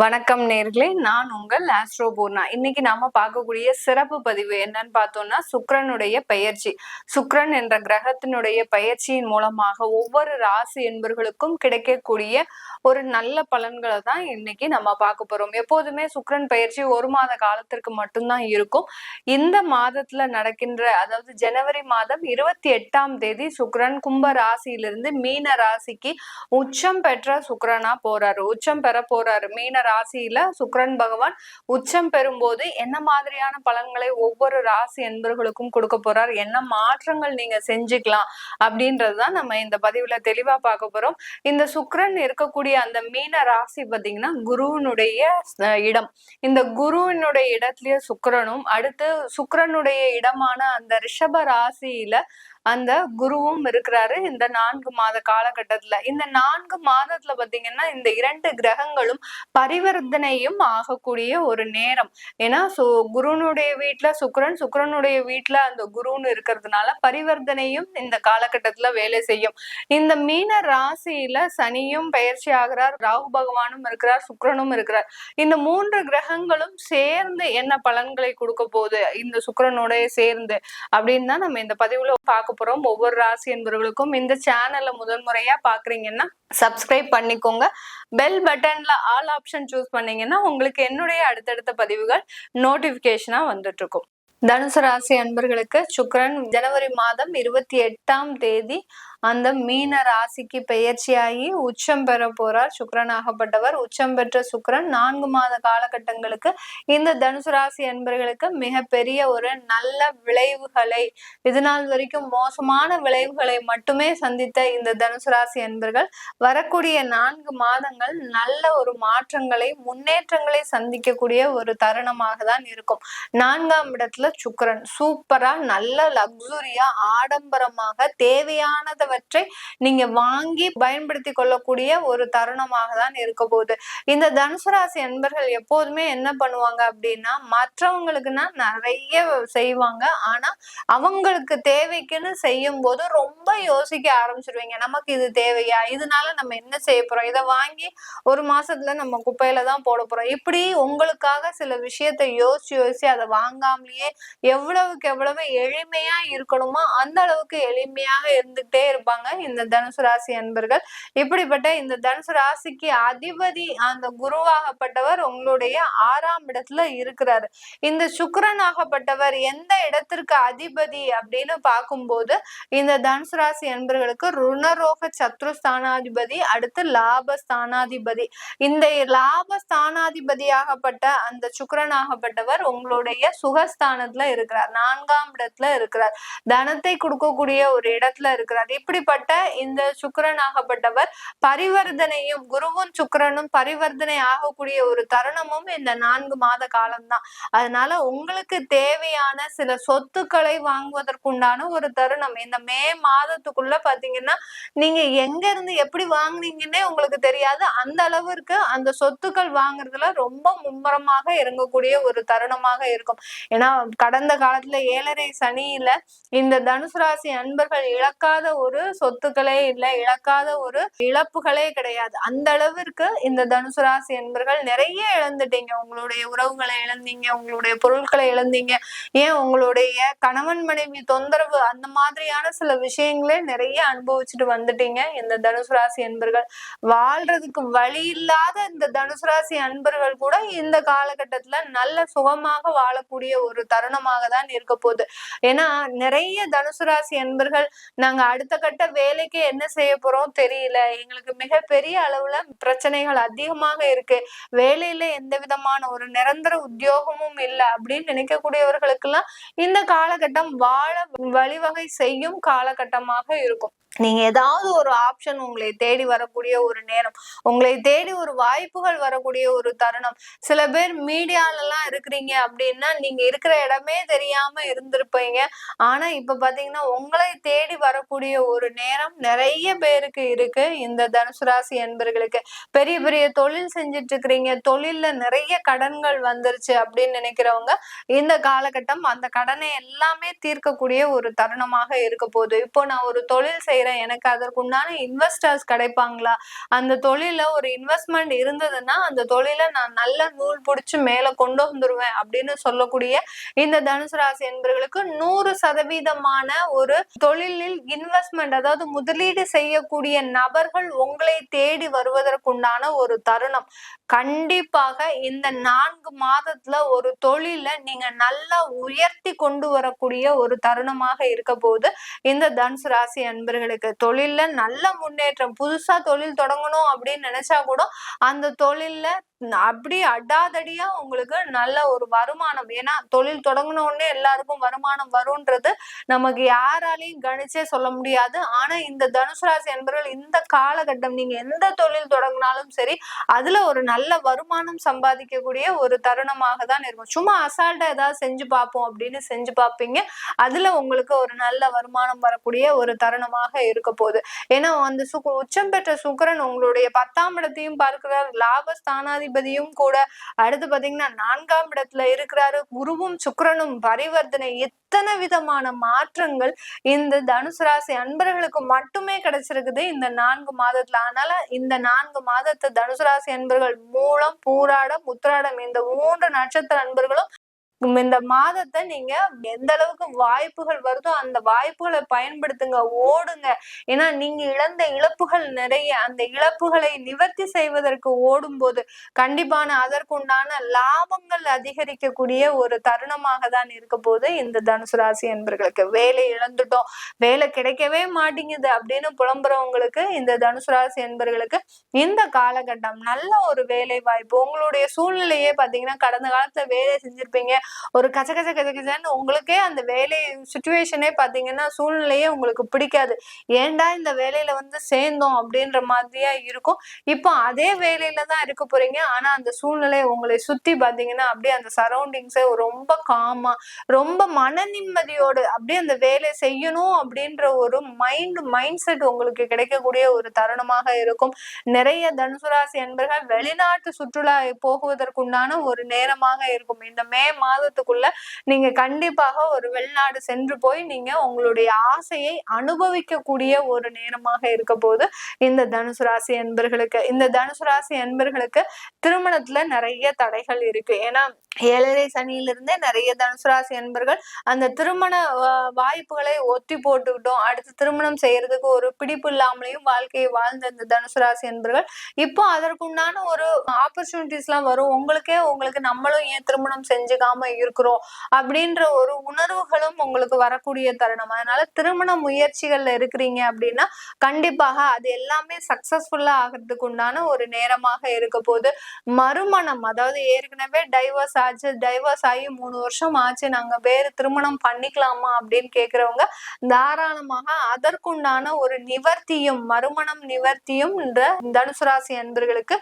வணக்கம் நேர்களே, நான் உங்கள் ஆஸ்ட்ரோ பூர்ணா. இன்னைக்கு நாம பார்க்கக்கூடிய சிறப்பு பதிவு என்னன்னு பார்த்தோம்னா, சுக்கிரனுடைய பெயர்ச்சி. சுக்கிரன் என்ற கிரகத்தினுடைய பெயர்ச்சியின் மூலமாக ஒவ்வொரு ராசி என்பர்களுக்கும் கிடைக்கக்கூடிய ஒரு நல்ல பலன்களை தான் இன்னைக்கு நம்ம பார்க்க போறோம். எப்போதுமே சுக்கிரன் பெயர்ச்சி ஒரு மாத காலத்திற்கு மட்டும்தான் இருக்கும். இந்த மாதத்துல நடக்கின்ற, அதாவது ஜனவரி மாதம் 28ஆம் தேதி சுக்கிரன் கும்ப ராசியிலிருந்து மீன ராசிக்கு உச்சம் பெற்ற சுக்கிரனா போறாரு, உச்சம் பெற போறாரு. மீன ராசியில சுக்கிரன் பகவான் உச்சம் பெறும்போது என்ன மாதிரியான பலன்களை ஒவ்வொரு ராசி என்பர்களுக்கும் கொடுக்க போறார், என்ன மாற்றங்கள் நீங்க செஞ்சுக்கலாம் அப்படின்றதுதான் நம்ம இந்த பதிவுல தெளிவா பார்க்க போறோம். இந்த சுக்கிரன் இருக்கக்கூடிய அந்த மீன ராசி பாத்தீங்கன்னா குருவினுடைய இடம். இந்த குருவினுடைய இடத்துலயே சுக்கிரனும், அடுத்து சுக்கிரனுடைய இடமான அந்த ரிஷப ராசியில அந்த குருவும் இருக்கிறாரு இந்த 4 மாத காலகட்டத்துல. இந்த 4 மாதத்துல பாத்தீங்கன்னா இந்த 2 கிரகங்களும் பரிவர்த்தனையும் ஆகக்கூடிய ஒரு நேரம். ஏன்னா குருனுடைய வீட்டுல சுக்கிரன், சுக்கிரனுடைய வீட்டுல அந்த குருன்னு இருக்கிறதுனால பரிவர்த்தனையும் இந்த காலகட்டத்துல வேலை செய்யும். இந்த மீன ராசியில சனியும் பயிற்சி ஆகிறார், ராகு பகவானும் இருக்கிறார், சுக்கிரனும் இருக்கிறார். இந்த 3 கிரகங்களும் சேர்ந்து என்ன பலன்களை கொடுக்க போகுது இந்த சுக்கிரனுடைய சேர்ந்து அப்படின்னு தான் நம்ம இந்த பதிவுல பார்க்க போறோம். ஒவ்வொரு ராசி என்பவர்களுக்கும் இந்த சேனல்ல முதல் முறையா பாக்குறீங்கன்னா சப்ஸ்கிரைப் பண்ணிக்கோங்க. பெல் பட்டன்ல ஆல் ஆப்ஷன் சூஸ் பண்ணீங்கன்னா உங்களுக்கு என்னுடைய அடுத்தடுத்த பதிவுகள் நோட்டிபிகேஷனா வந்துட்டு இருக்கும். தனுசு ராசி அன்பர்களுக்கு சுக்கிரன் ஜனவரி மாதம் 28ஆம் தேதி அந்த மீன ராசிக்கு பெயர்ச்சியாகி உச்சம் பெற போறார். சுக்கிரனாகப்பட்டவர் உச்சம் பெற்ற சுக்கிரன் 4 மாத காலகட்டங்களுக்கு இந்த தனுசு ராசி அன்பர்களுக்கு மிகப்பெரிய ஒரு நல்ல விளைவுகளை, இதுநாள் வரைக்கும் மோசமான விளைவுகளை மட்டுமே சந்தித்த இந்த தனுசு ராசி அன்பர்கள் வரக்கூடிய 4 மாதங்கள் நல்ல ஒரு மாற்றங்களை, முன்னேற்றங்களை சந்திக்கக்கூடிய ஒரு தருணமாக தான் இருக்கும். 4ஆம் இடத்துல சுக்கிரன் சூப்பரா நல்ல லக்ஸுரியா ஆடம்பரமாக தேவையானதை நீங்க வாங்கி பயன்படுத்தி கொள்ளக்கூடிய ஒரு தருணமாக தான் இருக்க போகுது. இந்த தனுசு ராசி அன்பர்கள் எப்போதுமே என்ன பண்ணுவாங்க அப்படின்னா, மற்றவங்களுக்குன்னா நிறைய செய்வாங்க, ஆனா அவங்களுக்கு தேவைக்குன்னு செய்யும் போது ரொம்ப யோசிக்க ஆரம்பிச்சிருவீங்க. நமக்கு இது தேவையா, இதனால நம்ம என்ன செய்ய போறோம், இதை வாங்கி ஒரு மாசத்துல நம்ம குப்பையில தான் போட போறோம், இப்படி உங்களுக்காக சில விஷயத்த யோசிச்சு அதை வாங்காமலேயே எவ்வளவுக்கு எவ்வளவு எளிமையா இருக்கணுமோ அந்த அளவுக்கு எளிமையாக இருந்துகிட்டே இருப்பாங்க இந்த தனுசு ராசி அன்பர்கள். இப்படிப்பட்ட இந்த தனுசு ராசிக்கு அதிபதி அந்த குருவாகப்பட்டவர் உங்களுடைய 6ஆம் இடத்துல இருக்கிறாரு. இந்த சுக்கிரனாகப்பட்டவர் எந்த இடத்திற்கு அதிபதி அப்படின்னு பார்க்கும்போது இந்த தனுசு ராசி அன்பர்களுக்கு ருணரோக சத்ருஸ்தானாதிபதி, அடுத்து லாபஸ்தானாதிபதி. இந்த லாபஸ்தானாதிபதியாகப்பட்ட அந்த சுக்கிரனாகப்பட்டவர் உங்களுடைய சுகஸ்தானத்துல இருக்கிறார், 4ஆம் இடத்துல இருக்கிறார், தனத்தை கொடுக்கக்கூடிய ஒரு இடத்துல இருக்கிறார். இப்படிப்பட்ட இந்த சுக்கிரனாகப்பட்டவர் பரிவர்த்தனையும், குருவும் சுக்கிரனும் பரிவர்த்தனை ஆகக்கூடிய ஒரு தருணமும் இந்த 4 மாத காலம்தான். அதனால உங்களுக்கு தேவையான சில சொத்துக்களை வாங்குவதற்குண்டான ஒரு தருணம் இந்த மே மாதத்துக்குள்ள பாத்தீங்கன்னா, நீங்க எங்க இருந்து எப்படி வாங்குனீங்கன்னே உங்களுக்கு தெரியாது. அந்த அளவிற்கு அந்த சொத்துக்கள் வாங்குறதுல ரொம்ப மும்முரமாக இறங்கக்கூடிய ஒரு தருணமாக இருக்கும். ஏன்னா கடந்த காலத்துல 7.5 சனியில இந்த தனுசு ராசி அன்பர்கள் இழக்காத ஒரு சொத்துக்களே இல்லை, இழக்காத ஒரு இழப்புகளே கிடையாது. அந்த அளவிற்கு இந்த தனுசு ராசி என்பர்கள் நிறைய இழந்துட்டீங்க. உங்களுடைய உறவுகளை இழந்தீங்க, உங்களுடைய பொருட்களை இழந்தீங்க, ஏன் உங்களுடைய கணவன் மனைவி தொந்தரவு, அந்த மாதிரியான சில விஷயங்களே நிறைய அனுபவிச்சுட்டு வந்துட்டீங்க. இந்த தனுசு ராசி அன்பர்கள் வாழ்றதுக்கு வழி இல்லாத இந்த தனுசு ராசி அன்பர்கள் கூட இந்த காலகட்டத்துல நல்ல சுகமாக வாழக்கூடிய ஒரு தருணமாக தான் இருக்க போகுது. ஏன்னா நிறைய தனுசு ராசி அன்பர்கள் நாங்க அடுத்த கட்ட வேலைக்கு என்ன செய்ய போறோம் தெரியல, எங்களுக்கு மிகப்பெரிய அளவுல பிரச்சனைகள் அதிகமாக இருக்கு, வேலையில எந்த விதமான ஒரு நிரந்தர உத்தியோகமும் இல்லை அப்படின்னு நினைக்கக்கூடியவர்களுக்கு எல்லாம் இந்த காலகட்டம் வாழ வழிவகை செய்யும் காலகட்டமாக இருக்கும். நீங்க ஏதாவது ஒரு ஆப்ஷன் உங்களை தேடி வரக்கூடிய ஒரு நேரம், உங்களை தேடி ஒரு வாய்ப்புகள் வரக்கூடிய ஒரு தருணம். சில பேர் மீடியால எல்லாம் இருக்கிறீங்க அப்படின்னா நீங்க இருக்கிற இடமே தெரியாம இருந்திருப்பீங்க. ஆனா இப்ப பாத்தீங்கன்னா உங்களை தேடி வரக்கூடிய ஒரு நேரம் நிறைய பேருக்கு இருக்கு. இந்த தனுசு ராசி அன்பர்களுக்கு பெரிய பெரிய தொழில் செஞ்சுட்டு இருக்கிறீங்க, தொழில்ல நிறைய கடன்கள் வந்துருச்சு அப்படின்னு நினைக்கிறவங்க இந்த காலகட்டம் அந்த கடனை எல்லாமே தீர்க்கக்கூடிய ஒரு தருணமாக இருக்க போகுது. இப்போ நான் ஒரு தொழில் செய்யறேன் ஆரம்பிக்கிறேன், எனக்கு அதற்குண்டான இன்வெஸ்டர்ஸ் கிடைப்பாங்களா, அந்த தொழில ஒரு இன்வெஸ்ட்மெண்ட் இருந்ததுன்னா அந்த தொழில நான் நல்ல நூல் பிடிச்சு மேல கொண்டு வந்துருவேன் அப்படின்னு சொல்லக்கூடிய இந்த தனுசு ராசி என்பவர்களுக்கு 100% ஒரு தொழிலில் இன்வெஸ்ட்மெண்ட், அதாவது முதலீடு செய்யக்கூடிய நபர்கள் உங்களை தேடி வருவதற்குண்டான ஒரு தருணம். கண்டிப்பாக இந்த 4 மாதத்துல ஒரு தொழில நீங்க நல்லா உயர்த்தி கொண்டு வரக்கூடிய ஒரு தருணமாக இருக்க போது இந்த தனுசு ராசி அன்பர்களுக்கு. தொழில்ல நல்ல முன்னேற்றம், புதுசா தொழில் தொடங்கணும் அப்படின்னு நினைச்சா கூட அந்த தொழில்ல அப்படி அடாதடியா உங்களுக்கு நல்ல ஒரு வருமானம். ஏன்னா தொழில் தொடங்கின உடனே எல்லாருக்கும் வருமானம் வரும்ன்றது நமக்கு யாராலையும் கணிச்சே சொல்ல முடியாது. ஆனா இந்த தனுசு ராசி அன்பர்கள் இந்த காலகட்டம் நீங்க எந்த தொழில் தொடங்கினாலும் சரி அதுல ஒரு நல்ல வருமானம் சம்பாதிக்கக்கூடிய ஒரு தருணமாக தான் இருக்கும். சும்மா அசால்ட்டா ஏதாவது செஞ்சு பார்ப்போம் அப்படின்னு செஞ்சு பார்ப்பீங்க, அதுல உங்களுக்கு ஒரு நல்ல வருமானம் வரக்கூடிய ஒரு தருணமாக இருக்க போகுது. ஏன்னா அந்த உச்சம் பெற்ற சுக்கிரன் உங்களுடைய 10ஆம் இடத்தையும் பார்க்கிறார், லாபஸ்தானாதிபதியும் கூட. அடுத்து பாத்தீங்கன்னா 4ஆம் இடத்துல இருக்கிறாரு, குருவும் சுக்கிரனும் பரிவர்த்தனை. இத்தனை விதமான மாற்றங்கள் இந்த தனுசு ராசி அன்பர்களுக்கு மட்டுமே கிடைச்சிருக்குது இந்த 4 மாதத்துல. அதனால இந்த 4 மாதத்தை தனுசு ராசி அன்பர்கள் மூலம், பூராடம், உத்திராடம் இந்த 3 நட்சத்திர அன்பர்களும் இந்த மாதத்தை நீங்க எந்த அளவுக்கு வாய்ப்புகள் வருதோ அந்த வாய்ப்புகளை பயன்படுத்துங்க, ஓடுங்க. ஏன்னா நீங்க இழந்த இழப்புகள் நிறைய, அந்த இழப்புகளை நிவர்த்தி செய்வதற்கு ஓடும் போது கண்டிப்பான அதற்குண்டான லாபங்கள் அதிகரிக்கக்கூடிய ஒரு தருணமாக தான் இருக்க போது இந்த தனுசு ராசி என்பர்களுக்கு. வேலை இழந்துட்டோம், வேலை கிடைக்கவே மாட்டேங்குது அப்படின்னு புலம்புறவங்களுக்கு இந்த தனுசு ராசி என்பர்களுக்கு இந்த காலகட்டம் நல்ல ஒரு வேலை வாய்ப்பு. உங்களுடைய சூழ்நிலையே பாத்தீங்கன்னா கடந்த காலத்துல வேலை செஞ்சிருப்பீங்க, ஒரு கச்ச கச்ச கச்ச கச்சன்னு உங்களுக்கே அந்த வேலை சுச்சுவேஷனே பாத்தீங்கன்னா சூழ்நிலையே உங்களுக்கு பிடிக்காது. ஏன்டா இந்த வேலையில வந்து சேர்ந்தோம் அப்படின்ற மாதிரியா இருக்கும். இப்போ அதே வேலையில தான் இருக்க போறீங்க, ஆனா அந்த சூழ்நிலை உங்களை சுத்தி பாத்தீங்கன்னா அப்படியே அந்த சரௌண்டிங்ஸே ரொம்ப காமா, ரொம்ப மன நிம்மதியோடு அப்படியே அந்த வேலை செய்யணும் அப்படின்ற ஒரு மைண்ட் செட் உங்களுக்கு கிடைக்கக்கூடிய ஒரு தருணமாக இருக்கும். நிறைய தனுசு ராசி அன்பர்கள் வெளிநாட்டு சுற்றுலா போகுவதற்குண்டான ஒரு நேரமாக இருக்கும். இந்த மே மாதத்துக்குள்ள நீங்க கண்டிப்பாக ஒரு வெளிநாடு சென்று போய் நீங்க உங்களுடைய ஆசையை அனுபவிக்கக்கூடிய ஒரு நேரமாக இருக்க போது இந்த தனுசு ராசி அன்பர்களுக்கு. இந்த தனுசு ராசி அன்பர்களுக்கு திருமணத்துல நிறைய தடைகள் இருக்கு. ஏன்னா 7.5 சனியிலிருந்தே நிறைய தனுசு ராசி அன்பர்கள் அந்த திருமண வாய்ப்புகளை ஒத்தி போட்டுக்கிட்டோம், அடுத்து திருமணம் செய்யறதுக்கு ஒரு பிடிப்பு இல்லாமலையும் வாழ்க்கையை வாழ்ந்த இந்த தனுசு ராசி அன்பர்கள் இப்போ அதற்குண்டான ஒரு ஆப்பர்ச்சுனிட்டிஸ் எல்லாம் வரும். உங்களுக்கு நம்மளும் ஏன் திருமணம் செஞ்சுக்காம இருக்கிறோம் அப்படின்ற ஒரு உணர்வுகளும் உங்களுக்கு வரக்கூடிய தருணம். அதனால திருமண முயற்சிகள்ல இருக்கிறீங்க அப்படின்னா கண்டிப்பாக அது எல்லாமே சக்சஸ்ஃபுல்லா ஆகிறதுக்கு உண்டான ஒரு நேரமாக இருக்க போது. மறுமணம், அதாவது ஏற்கனவே டைவர்ஸ் ஆச்சு, டைவர்ஸ் ஆகி 3 வருஷம் ஆச்சு, நாங்க வேறு திருமணம் பண்ணிக்கலாமா அப்படின்னு கேக்குறவங்க தாராளமாக அதற்குண்டான ஒரு நிவர்த்தியும் மறுமணம் நிவர்த்தியும் இந்த தனுசு ராசி அன்பர்களுக்கு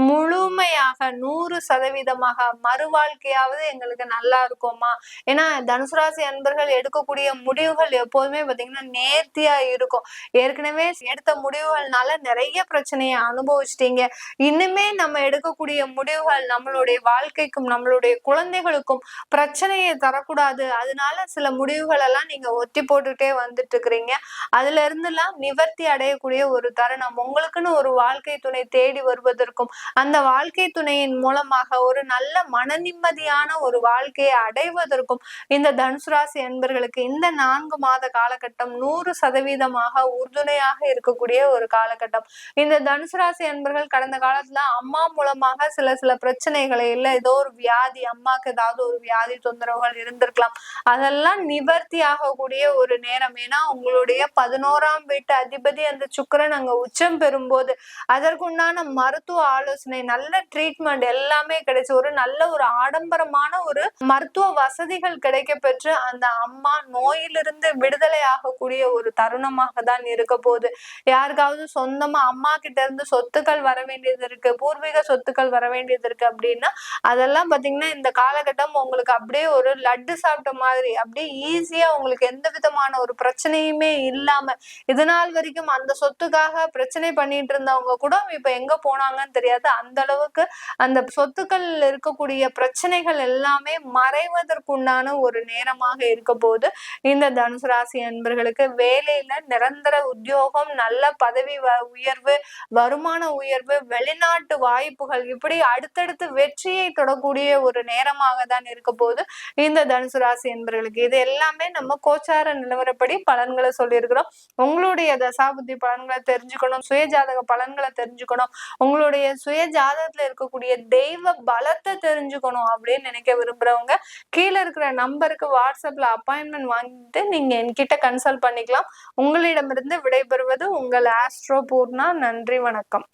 முழுமையாக 100% மறு வாழ்க்கையாவது எங்களுக்கு நல்லா இருக்குமா. ஏன்னா தனுசு ராசி அன்பர்கள் எடுக்கக்கூடிய முடிவுகள் எப்போதுமே பாத்தீங்கன்னா நேர்த்தியா இருக்கும். ஏற்கனவே எடுத்த முடிவுகள்னால நிறைய பிரச்சனையை அனுபவிச்சிட்டீங்க. இன்னுமே நம்ம எடுக்கக்கூடிய முடிவுகள் நம்மளுடைய வாழ்க்கைக்கும் நம்மளுடைய குழந்தைகளுக்கும் பிரச்சனையை தரக்கூடாது. அதனால சில முடிவுகள் எல்லாம் நீங்க ஒத்தி போட்டுட்டே வந்துட்டு இருக்கிறீங்க. அதுல இருந்து எல்லாம் நிவர்த்தி அடையக்கூடிய ஒரு தருணம். உங்களுக்குன்னு ஒரு வாழ்க்கை துணை தேடி வருவதற்கும் அந்த வாழ்க்கை துணையின் மூலமாக ஒரு நல்ல மன நிம்மதியான ஒரு வாழ்க்கையை அடைவதற்கும் இந்த தனுசு ராசி அன்பர்களுக்கு இந்த 4 மாத காலகட்டம் 100% உறுதுணையாக இருக்கக்கூடிய ஒரு காலகட்டம். இந்த தனுசு ராசி அன்பர்கள் கடந்த காலத்துல அம்மா மூலமாக சில பிரச்சனைகளை, இல்ல ஏதோ ஒரு வியாதி, அம்மாக்கு ஏதாவது ஒரு வியாதி தொந்தரவுகள் இருந்திருக்கலாம், அதெல்லாம் நிவர்த்தி ஆகக்கூடிய ஒரு நேரம். ஏன்னா உங்களுடைய 11ஆம் வீட்டு அதிபதி அந்த சுக்கிரன் அங்க உச்சம் பெறும்போது அதற்குண்டான மருத்துவ ஆலோசனை, நல்ல ட்ரீட்மெண்ட் எல்லாமே கிடைச்சு ஒரு நல்ல ஒரு ஆடம்பரமான ஒரு மருத்துவ வசதிகள் கிடைக்க பெற்று அந்த அம்மா நோயிலிருந்து விடுதலை ஆகக்கூடிய ஒரு தருணமாக தான் இருக்க போகுது. யாருக்காவது சொந்தமா அம்மா கிட்ட இருந்து சொத்துக்கள் வர வேண்டியது இருக்கு, பூர்வீக சொத்துக்கள் வர வேண்டியது இருக்கு அப்படின்னா அதெல்லாம் பாத்தீங்கன்னா பாத்தீங்கன்னா இந்த காலகட்டம் உங்களுக்கு அப்படியே ஒரு லட்டு சாப்பிட்ட மாதிரி அப்படியே ஈஸியா உங்களுக்கு எந்த விதமான ஒரு பிரச்சனையுமே இல்லாம இது நாள் வரைக்கும் அந்த சொத்துக்காக பிரச்சனை பண்ணிட்டு இருந்தவங்க கூட இப்ப எங்க போனாங்கன்னு தெரியாது. அந்த அளவுக்கு அந்த சொத்துக்கள் இருக்கக்கூடிய பிரச்சனைகள் எல்லாமே மறைவதற்குண்டான ஒரு நேரமாக இருக்க போது இந்த தனுசு ராசி அன்பர்களுக்கு வேலையில நிரந்தர உத்தியோகம், நல்ல பதவி உயர்வு, வருமான உயர்வு, வெளிநாட்டு வாய்ப்புகள் இப்படி அடுத்தடுத்து வெற்றியை தொடக்கூடிய ஒரு நேரமாக தான் இருக்க போது இந்த தனுசு ராசி என்பவர்களுக்கு. இது எல்லாமே நம்ம கோச்சார நிலவரப்படி பலன்களை சொல்லியிருக்கிறோம். உங்களுடைய தசாபுத்தி பலன்களை தெரிஞ்சுக்கணும், சுய ஜாதக பலன்களை தெரிஞ்சுக்கணும், உங்களுடைய சுய ஜாதகத்துல இருக்கக்கூடிய தெய்வ பலத்தை தெரிஞ்சுக்கணும் அப்படின்னு நினைக்க விரும்புறவங்க கீழே இருக்கிற நம்பருக்கு வாட்ஸ்அப்ல அப்பாயின்மெண்ட் வாங்கிட்டு நீங்க என்கிட்ட கன்சல்ட் பண்ணிக்கலாம். உங்களிடமிருந்து விடைபெறுவது உங்கள் ஆஸ்ட்ரோ பூர்ணா. நன்றி, வணக்கம்.